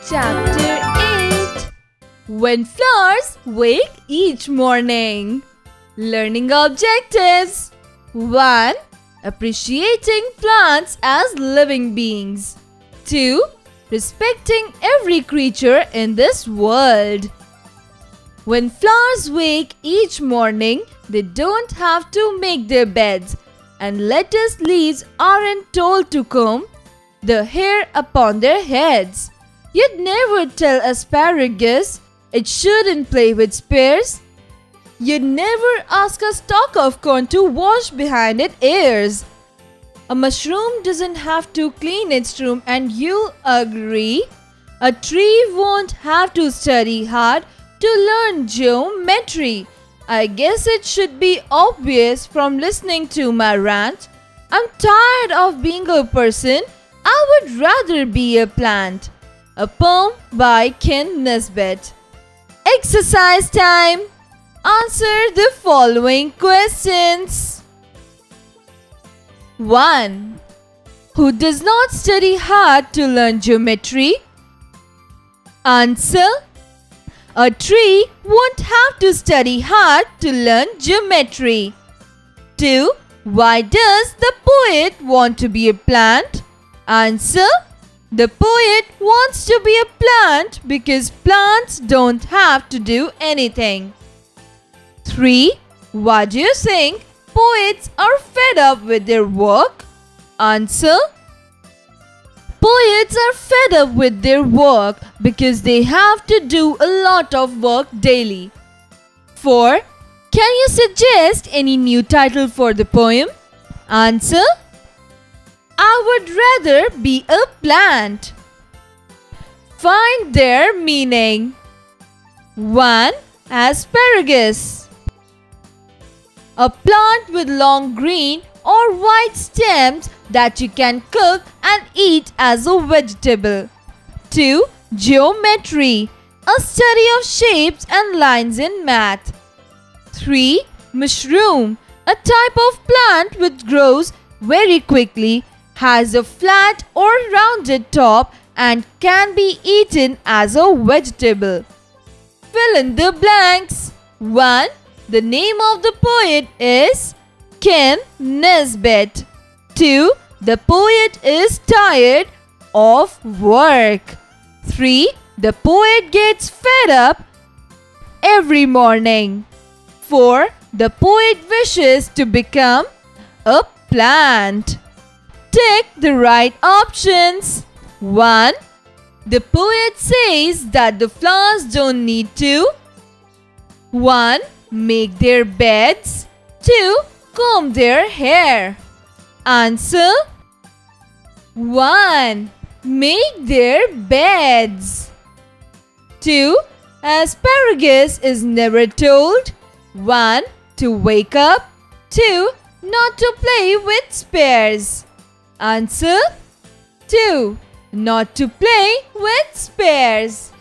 Chapter 8. When flowers wake each morning. Learning objectives. 1. Appreciating plants as living beings. 2. Respecting every creature in this world. When flowers wake each morning, they don't have to make their beds, and lettuce leaves aren't told to comb the hair upon their heads. You'd never tell asparagus it shouldn't play with spears. You'd never ask a stalk of corn to wash behind its ears. A mushroom doesn't have to clean its room, and you'll agree. A tree won't have to study hard to learn geometry. I guess it should be obvious from listening to my rant. I'm tired of being a person. I would rather be a plant. A poem by Ken Nesbitt. Exercise time. Answer the following questions. 1. Who does not study hard to learn geometry? Answer. A tree won't have to study hard to learn geometry. 2. Why does the poet want to be a plant? Answer. The poet wants to be a plant because plants don't have to do anything. 3. Why do you think poets are fed up with their work? Answer. Poets are fed up with their work because they have to do a lot of work daily. 4. Can you suggest any new title for the poem? Answer. I would rather be a plant. Find their meaning. 1. Asparagus. A plant with long green or white stems that you can cook and eat as a vegetable. 2. Geometry. A study of shapes and lines in math. 3. Mushroom. A type of plant which grows very quickly, has a flat or rounded top, and can be eaten as a vegetable. Fill in the blanks. 1. The name of the poet is Ken Nesbitt. 2. The poet is tired of work. 3. The poet gets fed up every morning. 4. The poet wishes to become a plant. Tick the right options. 1. The poet says that the flowers don't need to 1. Make their beds. 2. Comb their hair. Answer. 1. Make their beds. 2. Asparagus is never told 1. To wake up. 2. Not to play with spears. Answer. 2. Not to play with spears.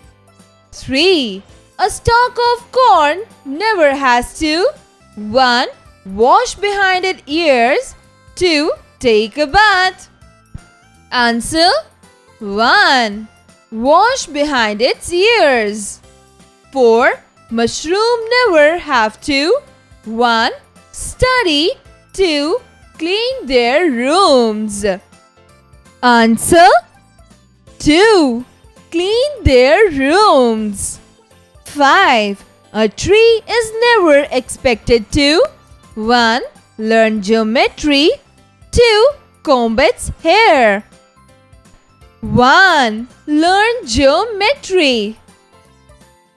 3. A stalk of corn never has to 1. Wash behind its ears. 2. Take a bath. Answer. 1. Wash behind its ears. 4. Mushroom never have to 1. Study. 2. Clean their rooms. Answer. 2. Clean their rooms. 5. A tree is never expected to 1. Learn geometry. 2. Comb its hair. 1. Learn geometry.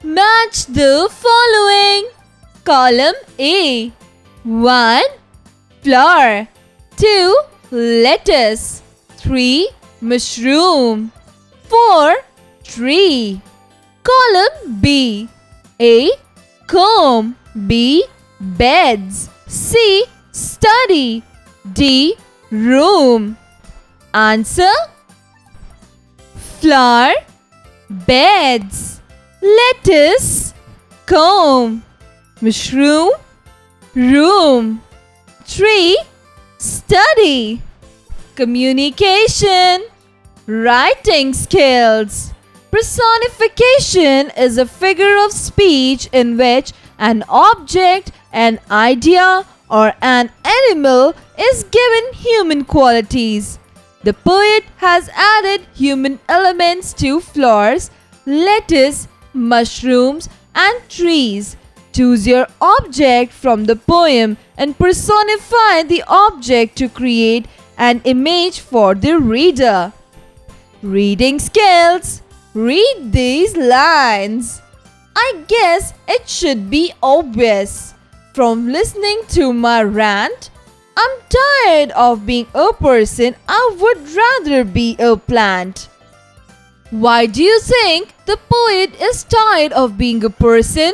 Match the following. Column A. 1. Flower. 2. Lettuce. 3. Mushroom. 4. Tree. Column B. A. Comb. B. Beds. C. Study. D. Room. Answer. Flower. Beds. Lettuce. Comb. Mushroom. Room. Tree. Study. Communication. Writing skills. Personification is a figure of speech in which an object, an idea, or an animal is given human qualities. The poet has added human elements to flowers, lettuce, mushrooms, and trees. Choose your object from the poem and personify the object to create an image for the reader. Reading skills. Read these lines. I guess it should be obvious. From listening to my rant, I'm tired of being a person. I would rather be a plant. Why do you think the poet is tired of being a person?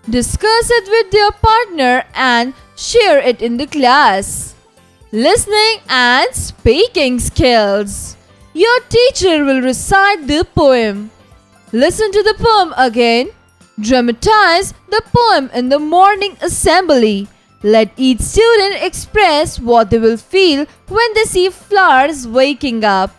Discuss it with your partner and share it in the class. Listening and speaking skills. Your teacher will recite the poem. Listen to the poem again. Dramatize the poem in the morning assembly. Let each student express what they will feel when they see flowers waking up.